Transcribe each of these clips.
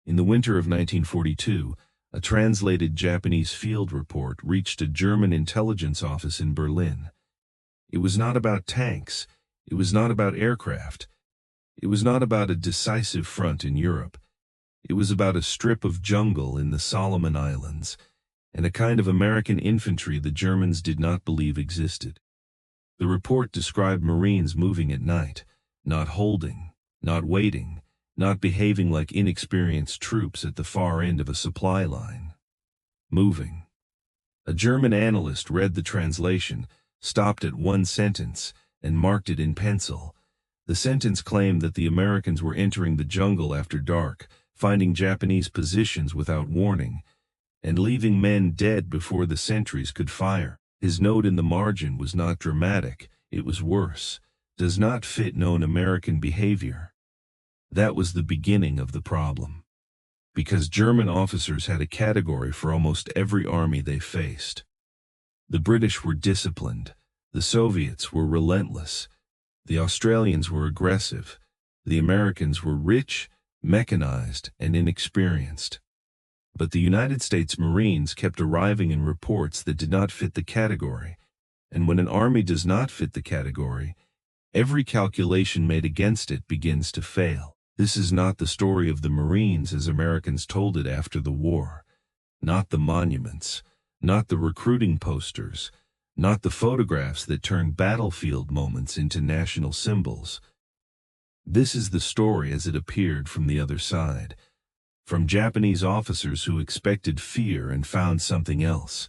In the winter of 1942, a translated Japanese field report reached a German intelligence office in Berlin. It was not about tanks. It was not about aircraft. It was not about a decisive front in Europe. It was about a strip of jungle in the Solomon Islands, and a kind of American infantry the Germans did not believe existed. The report described Marines moving at night, not holding, not waiting, not behaving like inexperienced troops at the far end of a supply line. Moving. A German analyst read the translation, stopped at one sentence, and marked it in pencil. The sentence claimed that the Americans were entering the jungle after dark, finding Japanese positions without warning, and leaving men dead before the sentries could fire. His note in the margin was not dramatic, it was worse. Does not fit known American behavior. That was the beginning of the problem. Because German officers had a category for almost every army they faced. The British were disciplined, the Soviets were relentless, the Australians were aggressive, the Americans were rich, mechanized, and inexperienced. But the United States Marines kept arriving in reports that did not fit the category, and when an army does not fit the category, every calculation made against it begins to fail. This is not the story of the Marines as Americans told it after the war. Not the monuments, not the recruiting posters, not the photographs that turned battlefield moments into national symbols. This is the story as it appeared from the other side, from Japanese officers who expected fear and found something else,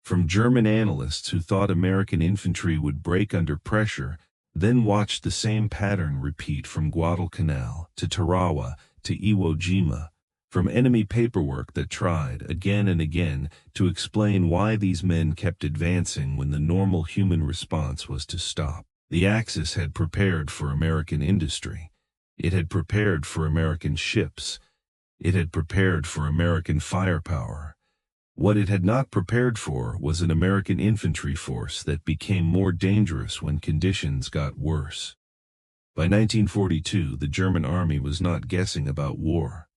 from German analysts who thought American infantry would break under pressure, then watched the same pattern repeat from Guadalcanal to Tarawa to Iwo Jima, from enemy paperwork that tried, again and again, to explain why these men kept advancing when the normal human response was to stop. The Axis had prepared for American industry. It had prepared for American ships. It had prepared for American firepower. What it had not prepared for was an American infantry force that became more dangerous when conditions got worse. By 1942, the German army was not guessing about war.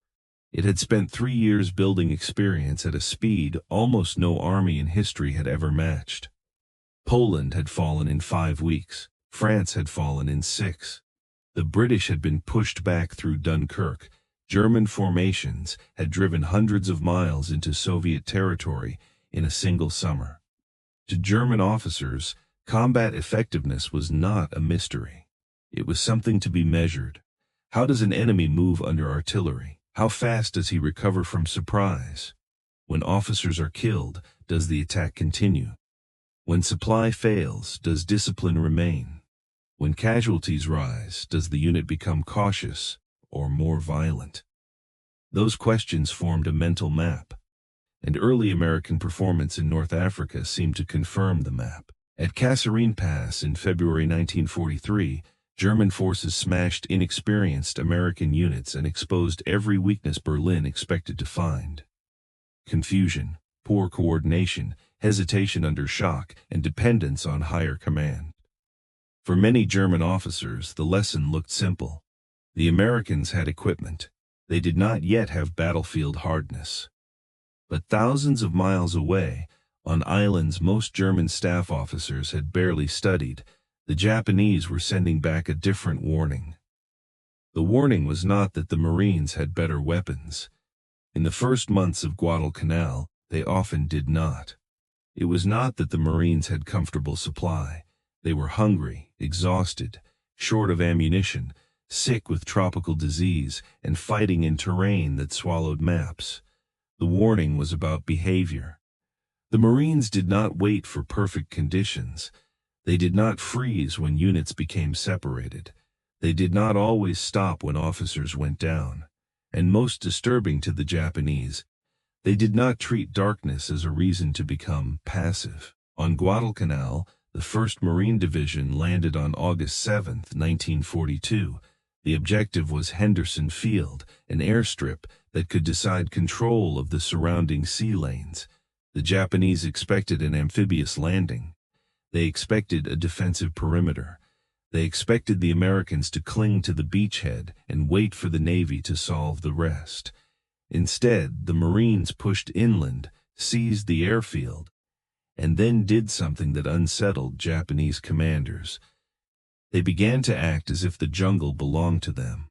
It had spent 3 years building experience at a speed almost no army in history had ever matched. Poland had fallen in 5 weeks. France had fallen in 6. The British had been pushed back through Dunkirk. German formations had driven hundreds of miles into Soviet territory in a single summer. To German officers, combat effectiveness was not a mystery. It was something to be measured. How does an enemy move under artillery? How fast does he recover from surprise? When officers are killed, does the attack continue? When supply fails, does discipline remain? When casualties rise, does the unit become cautious or more violent? Those questions formed a mental map, and early American performance in North Africa seemed to confirm the map. At Kasserine Pass in February 1943, German forces smashed inexperienced American units and exposed every weakness Berlin expected to find. Confusion, poor coordination, hesitation under shock, and dependence on higher command. For many German officers, the lesson looked simple. The Americans had equipment. They did not yet have battlefield hardness. But thousands of miles away, on islands most German staff officers had barely studied, the Japanese were sending back a different warning. The warning was not that the Marines had better weapons. In the first months of Guadalcanal, they often did not. It was not that the Marines had comfortable supply. They were hungry, exhausted, short of ammunition, sick with tropical disease, and fighting in terrain that swallowed maps. The warning was about behavior. The Marines did not wait for perfect conditions. They did not freeze when units became separated. They did not always stop when officers went down. And most disturbing to the Japanese, they did not treat darkness as a reason to become passive. On Guadalcanal, the 1st Marine Division landed on August 7, 1942. The objective was Henderson Field, an airstrip that could decide control of the surrounding sea lanes. The Japanese expected an amphibious landing. They expected a defensive perimeter. They expected the Americans to cling to the beachhead and wait for the Navy to solve the rest. Instead, the Marines pushed inland, seized the airfield, and then did something that unsettled Japanese commanders. They began to act as if the jungle belonged to them.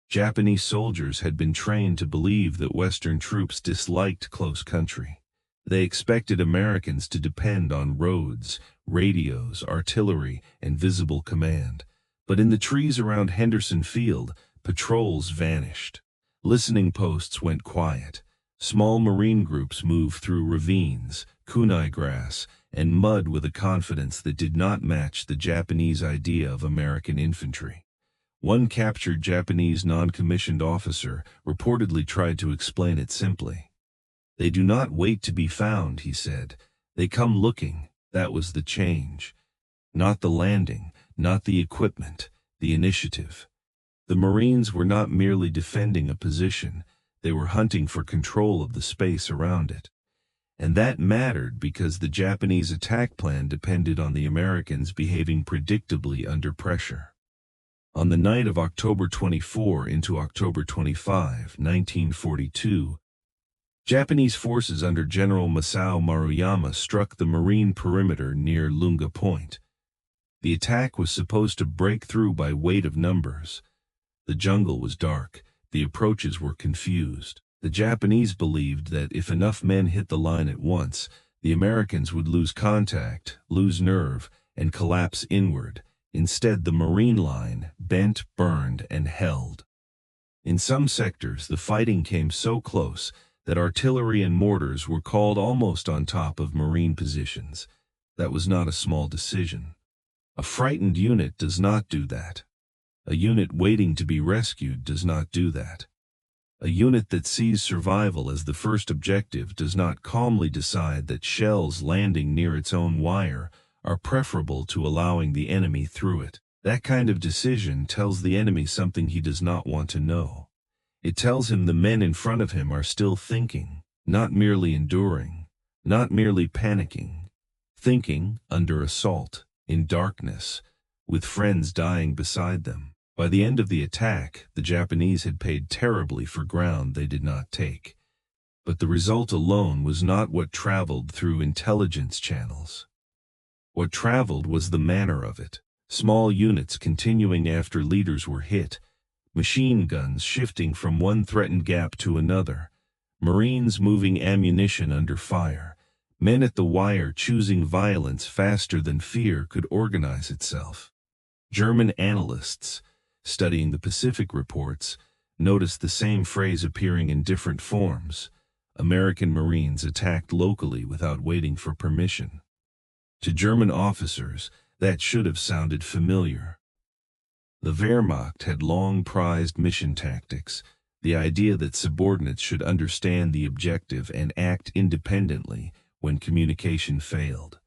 Japanese soldiers had been trained to believe that Western troops disliked close country. They expected Americans to depend on roads, radios, artillery, and visible command. But in the trees around Henderson Field, patrols vanished. Listening posts went quiet. Small Marine groups moved through ravines, kunai grass, and mud with a confidence that did not match the Japanese idea of American infantry. One captured Japanese non-commissioned officer reportedly tried to explain it simply. "They do not wait to be found," he said. "They come looking." That was the change. Not the landing, not the equipment, the initiative. The Marines were not merely defending a position, they were hunting for control of the space around it. And that mattered because the Japanese attack plan depended on the Americans behaving predictably under pressure. On the night of October 24 into October 25, 1942, Japanese forces under General Masao Maruyama struck the Marine perimeter near Lunga Point. The attack was supposed to break through by weight of numbers. The jungle was dark, the approaches were confused. The Japanese believed that if enough men hit the line at once, the Americans would lose contact, lose nerve, and collapse inward. Instead, the Marine line bent, burned, and held. In some sectors, the fighting came so close that artillery and mortars were called almost on top of Marine positions. That was not a small decision. A frightened unit does not do that. A unit waiting to be rescued does not do that. A unit that sees survival as the first objective does not calmly decide that shells landing near its own wire are preferable to allowing the enemy through it. That kind of decision tells the enemy something he does not want to know. It tells him the men in front of him are still thinking, not merely enduring, not merely panicking, thinking under assault, in darkness, with friends dying beside them. By the end of the attack, the Japanese had paid terribly for ground they did not take. But the result alone was not what traveled through intelligence channels. What traveled was the manner of it. Small units continuing after leaders were hit, machine guns shifting from one threatened gap to another, Marines moving ammunition under fire, men at the wire choosing violence faster than fear could organize itself. German analysts, studying the Pacific reports, noticed the same phrase appearing in different forms. American Marines attacked locally without waiting for permission. To German officers, that should have sounded familiar. The Wehrmacht had long prized mission tactics, the idea that subordinates should understand the objective and act independently when communication failed.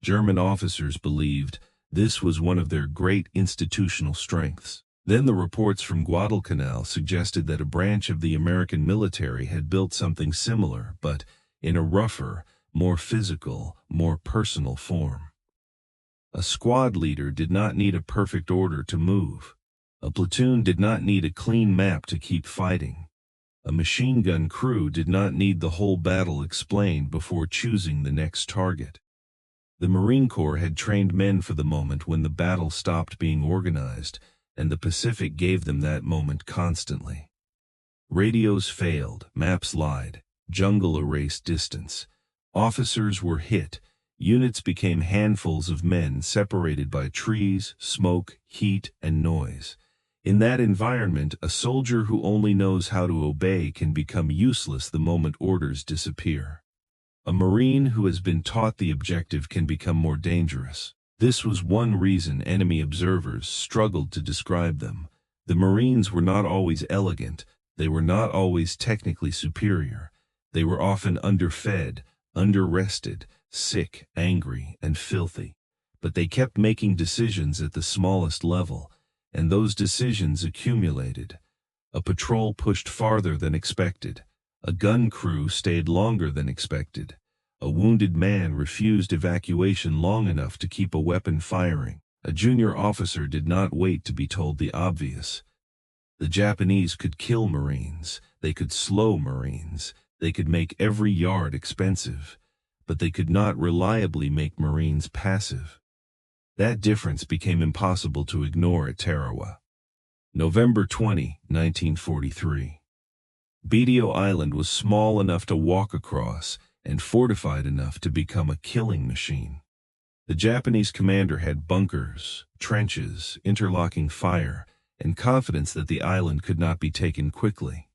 German officers believed this was one of their great institutional strengths. Then the reports from Guadalcanal suggested that a branch of the American military had built something similar, but in a rougher, more physical, more personal form. A squad leader did not need a perfect order to move. A platoon did not need a clean map to keep fighting. A machine gun crew did not need the whole battle explained before choosing the next target. The Marine Corps had trained men for the moment when the battle stopped being organized, and the Pacific gave them that moment constantly. Radios failed, maps lied, jungle erased distance. Officers were hit, units became handfuls of men separated by trees, smoke, heat, and noise. In that environment, a soldier who only knows how to obey can become useless the moment orders disappear. A Marine who has been taught the objective can become more dangerous. This was one reason enemy observers struggled to describe them. The Marines were not always elegant, they were not always technically superior. They were often underfed, under-rested, sick, angry, and filthy. But they kept making decisions at the smallest level, and those decisions accumulated. A patrol pushed farther than expected. A gun crew stayed longer than expected. A wounded man refused evacuation long enough to keep a weapon firing. A junior officer did not wait to be told the obvious. The Japanese could kill Marines, they could slow Marines, they could make every yard expensive, but they could not reliably make Marines passive. That difference became impossible to ignore at Tarawa. November 20, 1943. Bedio Island was small enough to walk across and fortified enough to become a killing machine. The Japanese commander had bunkers, trenches, interlocking fire, and confidence that the island could not be taken quickly.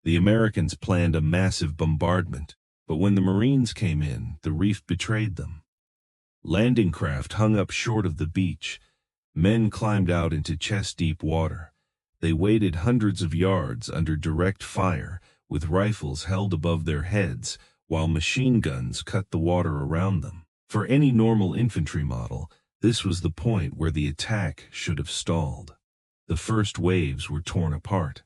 The Americans planned a massive bombardment, but when the Marines came in, the reef betrayed them. Landing craft hung up short of the beach. Men climbed out into chest-deep water. They waded hundreds of yards under direct fire, with rifles held above their heads, while machine guns cut the water around them. For any normal infantry model, this was the point where the attack should have stalled. The first waves were torn apart.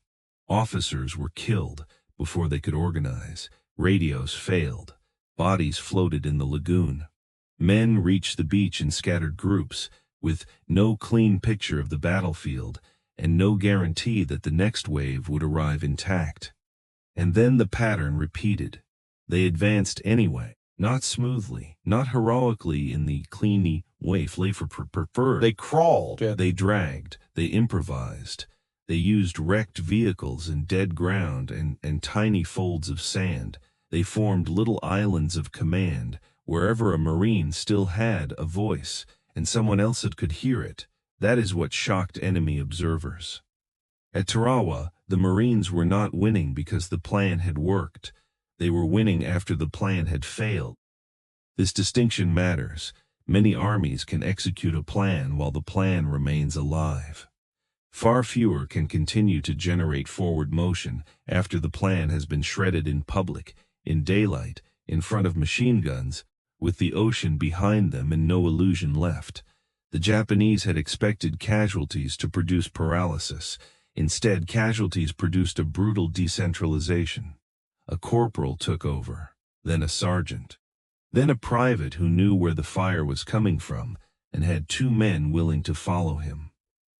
Officers were killed before they could organize. Radios failed. Bodies floated in the lagoon. Men reached the beach in scattered groups, with no clean picture of the battlefield and no guarantee that the next wave would arrive intact. And then the pattern repeated. They advanced anyway, not smoothly, not heroically in the cleany way Flavor preferred. They crawled. They dragged. They improvised. They used wrecked vehicles and dead ground and tiny folds of sand. They formed little islands of command, wherever a Marine still had a voice, and someone else could hear it. That is what shocked enemy observers. At Tarawa, the Marines were not winning because the plan had worked. They were winning after the plan had failed. This distinction matters. Many armies can execute a plan while the plan remains alive. Far fewer can continue to generate forward motion after the plan has been shredded in public, in daylight, in front of machine guns, with the ocean behind them and no illusion left. The Japanese had expected casualties to produce paralysis. Instead, casualties produced a brutal decentralization. A corporal took over, then a sergeant, then a private who knew where the fire was coming from and had 2 men willing to follow him.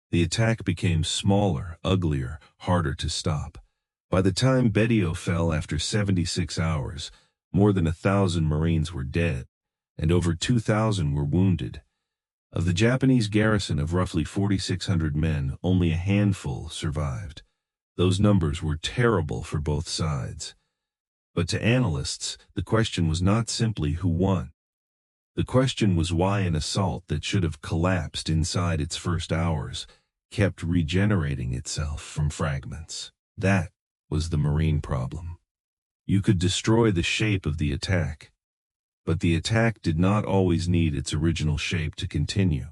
The attack became smaller, uglier, harder to stop. By the time Bedio fell after 76 hours, more than 1,000 Marines were dead, and over 2,000 were wounded. Of the Japanese garrison of roughly 4,600 men, only a handful survived. Those numbers were terrible for both sides. But to analysts, the question was not simply who won. The question was why an assault that should have collapsed inside its first hours kept regenerating itself from fragments. That was the Marine problem. You could destroy the shape of the attack, but the attack did not always need its original shape to continue.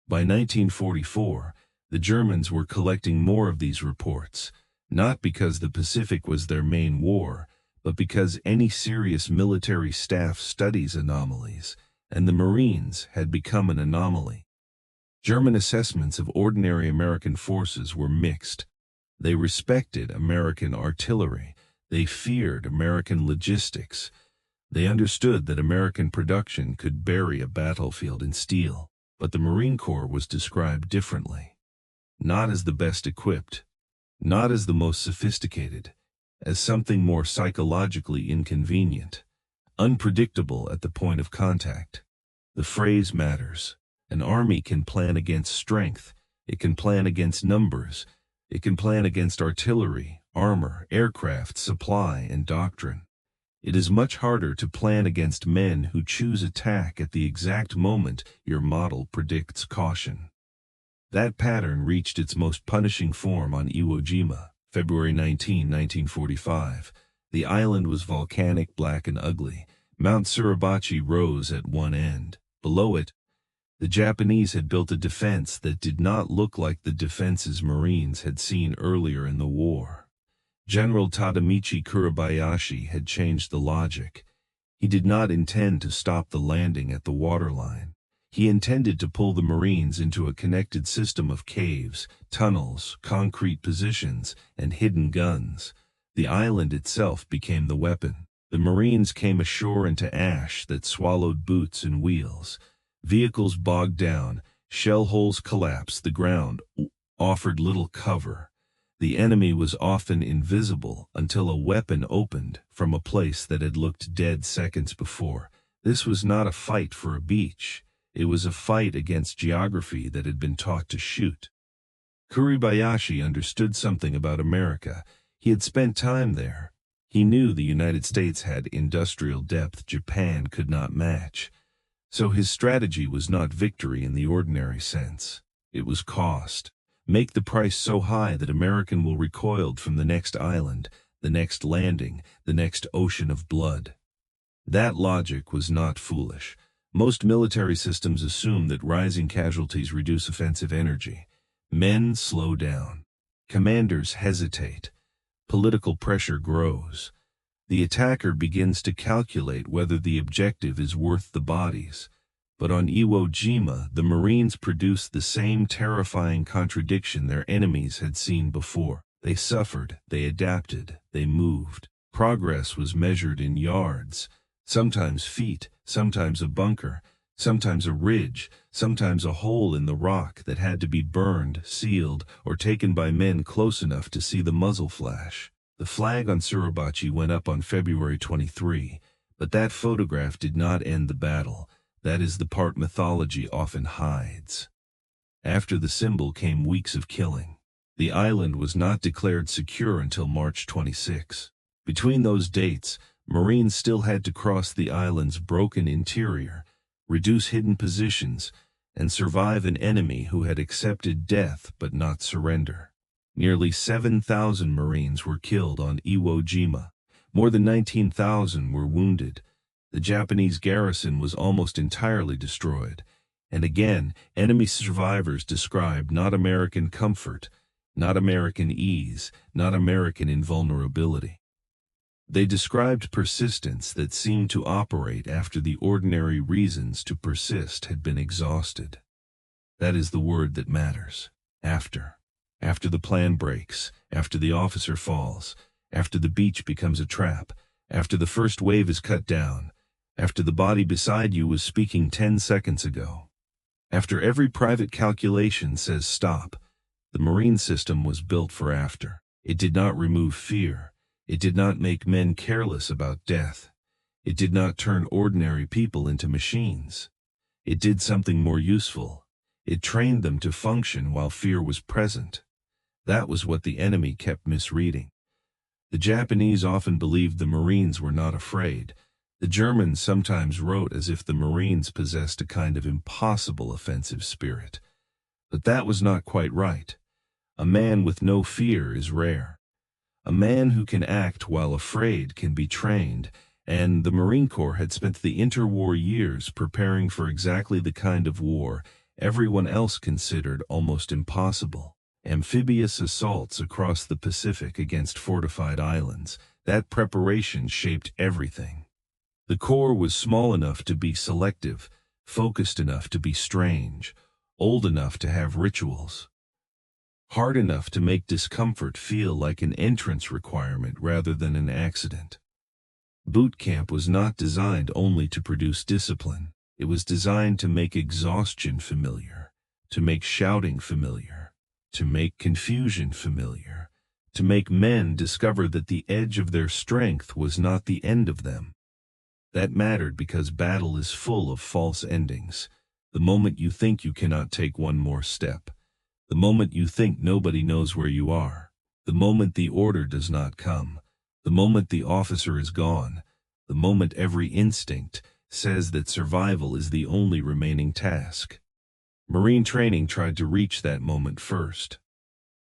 By 1944, the Germans were collecting more of these reports, not because the Pacific was their main war, but because any serious military staff studies anomalies, and the Marines had become an anomaly. German assessments of ordinary American forces were mixed. They respected American artillery. They feared American logistics. They understood that American production could bury a battlefield in steel, but the Marine Corps was described differently. Not as the best equipped, not as the most sophisticated, as something more psychologically inconvenient, unpredictable at the point of contact. The phrase matters. An army can plan against strength. It can plan against numbers. It can plan against artillery, armor, aircraft, supply, and doctrine. It is much harder to plan against men who choose attack at the exact moment your model predicts caution. That pattern reached its most punishing form on Iwo Jima, February 19, 1945. The island was volcanic, black, and ugly. Mount Suribachi rose at one end. Below it, the Japanese had built a defense that did not look like the defenses Marines had seen earlier in the war. General Tadamichi Kuribayashi had changed the logic. He did not intend to stop the landing at the waterline. He intended to pull the Marines into a connected system of caves, tunnels, concrete positions, and hidden guns. The island itself became the weapon. The Marines came ashore into ash that swallowed boots and wheels. Vehicles bogged down, Shell holes collapsed, the ground offered little cover. The enemy was often invisible until a weapon opened from a place that had looked dead seconds before. This was not a fight for a beach. It was a fight against geography that had been taught to shoot. Kuribayashi understood something about America. He had spent time there. He knew the United States had industrial depth Japan could not match. So his strategy was not victory in the ordinary sense. It was cost. Make the price so high that American will recoil from the next island, the next landing, the next ocean of blood. That logic was not foolish. Most military systems assume that rising casualties reduce offensive energy. Men slow down. Commanders hesitate. Political pressure grows. The attacker begins to calculate whether the objective is worth the bodies. But on Iwo Jima, the Marines produced the same terrifying contradiction their enemies had seen before. They suffered, they adapted, they moved. Progress was measured in yards, sometimes feet, sometimes a bunker, sometimes a ridge, sometimes a hole in the rock that had to be burned, sealed, or taken by men close enough to see the muzzle flash. The flag on Suribachi went up on February 23, but that photograph did not end the battle. That is the part mythology often hides. After the symbol came weeks of killing. The island was not declared secure until March 26. Between those dates, Marines still had to cross the island's broken interior, reduce hidden positions, and survive an enemy who had accepted death but not surrender. Nearly 7,000 Marines were killed on Iwo Jima. More than 19,000 were wounded. The Japanese garrison was almost entirely destroyed. And again, enemy survivors described not American comfort, not American ease, not American invulnerability. They described persistence that seemed to operate after the ordinary reasons to persist had been exhausted. That is the word that matters. After. After the plan breaks, after the officer falls, after the beach becomes a trap, after the first wave is cut down, after the body beside you was speaking 10 seconds ago. After every private calculation says stop, the Marine system was built for after. It did not remove fear. It did not make men careless about death. It did not turn ordinary people into machines. It did something more useful. It trained them to function while fear was present. That was what the enemy kept misreading. The Japanese often believed the Marines were not afraid. The Germans sometimes wrote as if the Marines possessed a kind of impossible offensive spirit. But that was not quite right. A man with no fear is rare. A man who can act while afraid can be trained, and the Marine Corps had spent the interwar years preparing for exactly the kind of war everyone else considered almost impossible. Amphibious assaults across the Pacific against fortified islands. That preparation shaped everything. The Corps was small enough to be selective, focused enough to be strange, old enough to have rituals, hard enough to make discomfort feel like an entrance requirement rather than an accident. Boot camp was not designed only to produce discipline. It was designed to make exhaustion familiar, to make shouting familiar, to make confusion familiar, to make men discover that the edge of their strength was not the end of them. That mattered because battle is full of false endings. The moment you think you cannot take one more step. The moment you think nobody knows where you are. The moment the order does not come. The moment the officer is gone. The moment every instinct says that survival is the only remaining task. Marine training tried to reach that moment first.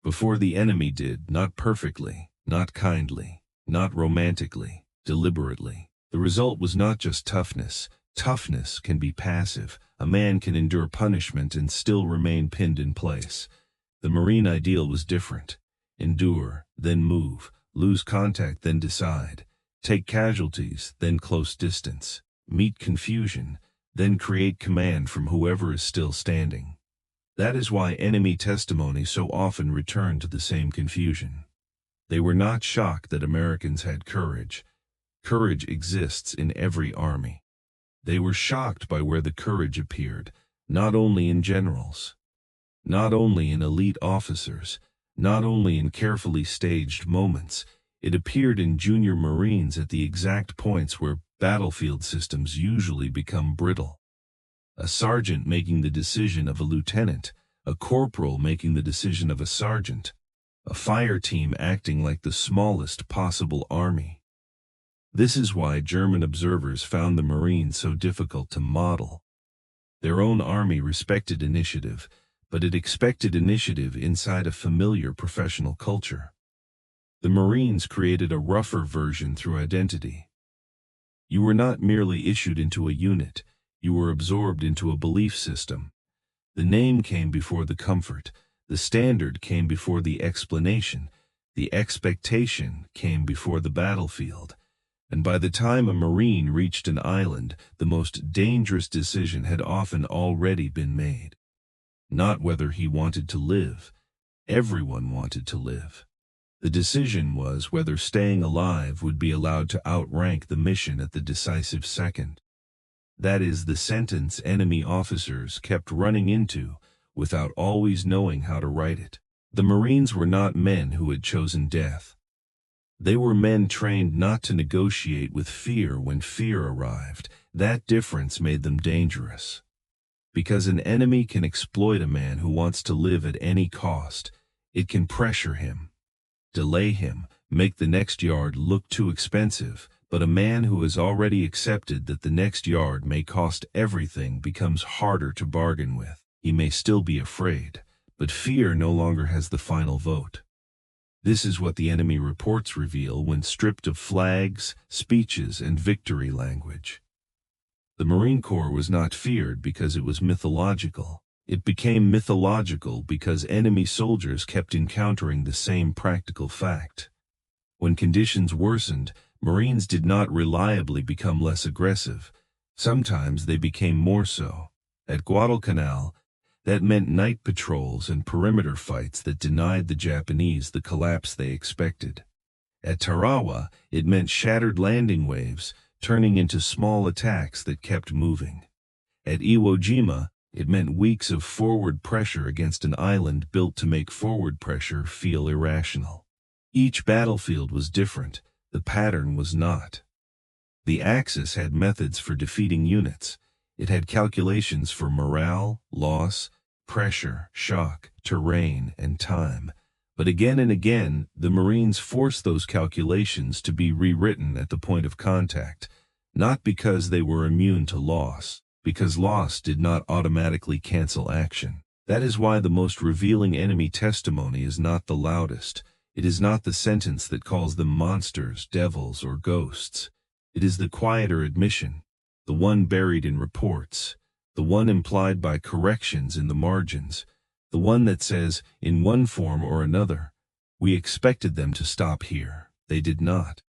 Before the enemy did, not perfectly, not kindly, not romantically, deliberately. The result was not just toughness. Toughness can be passive. A man can endure punishment and still remain pinned in place. The Marine ideal was different. Endure, then move. Lose contact, then decide. Take casualties, then close distance. Meet confusion, then create command from whoever is still standing. That is why enemy testimony so often returned to the same confusion. They were not shocked that Americans had courage. Courage exists in every army. They were shocked by where the courage appeared, not only in generals, not only in elite officers, not only in carefully staged moments. It appeared in junior Marines at the exact points where battlefield systems usually become brittle. A sergeant making the decision of a lieutenant, a corporal making the decision of a sergeant, a fire team acting like the smallest possible army. This is why German observers found the Marines so difficult to model. Their own army respected initiative, but it expected initiative inside a familiar professional culture. The Marines created a rougher version through identity. You were not merely issued into a unit, you were absorbed into a belief system. The name came before the comfort, the standard came before the explanation, the expectation came before the battlefield. And by the time a Marine reached an island, the most dangerous decision had often already been made. Not whether he wanted to live. Everyone wanted to live. The decision was whether staying alive would be allowed to outrank the mission at the decisive second. That is the sentence enemy officers kept running into, without always knowing how to write it. The Marines were not men who had chosen death. They were men trained not to negotiate with fear when fear arrived. That difference made them dangerous. Because an enemy can exploit a man who wants to live at any cost. It can pressure him, delay him, make the next yard look too expensive, but a man who has already accepted that the next yard may cost everything becomes harder to bargain with. He may still be afraid, but fear no longer has the final vote. This is what the enemy reports reveal when stripped of flags, speeches, and victory language. The Marine Corps was not feared because it was mythological. It became mythological because enemy soldiers kept encountering the same practical fact. When conditions worsened, Marines did not reliably become less aggressive. Sometimes they became more so. At Guadalcanal, that meant night patrols and perimeter fights that denied the Japanese the collapse they expected. At Tarawa, it meant shattered landing waves, turning into small attacks that kept moving. At Jima, it meant weeks of forward pressure against an island built to make forward pressure feel irrational. Each battlefield was different, the pattern was not. The Axis had methods for defeating units. It had calculations for morale, loss, pressure, shock, terrain, and time. But again and again, the Marines forced those calculations to be rewritten at the point of contact, not because they were immune to loss, because loss did not automatically cancel action. That is why the most revealing enemy testimony is not the loudest. It is not the sentence that calls them monsters, devils, or ghosts. It is the quieter admission, the one buried in reports, the one implied by corrections in the margins, the one that says, in one form or another, we expected them to stop here. They did not.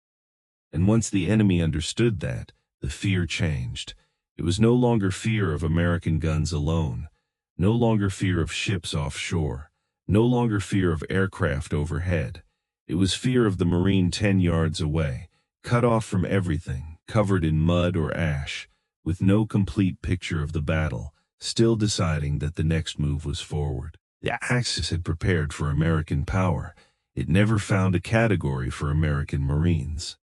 And once the enemy understood that, the fear changed. It was no longer fear of American guns alone, no longer fear of ships offshore, no longer fear of aircraft overhead. It was fear of the Marine 10 yards away, cut off from everything, covered in mud or ash, with no complete picture of the battle, still deciding that the next move was forward. The Axis had prepared for American power. It never found a category for American Marines.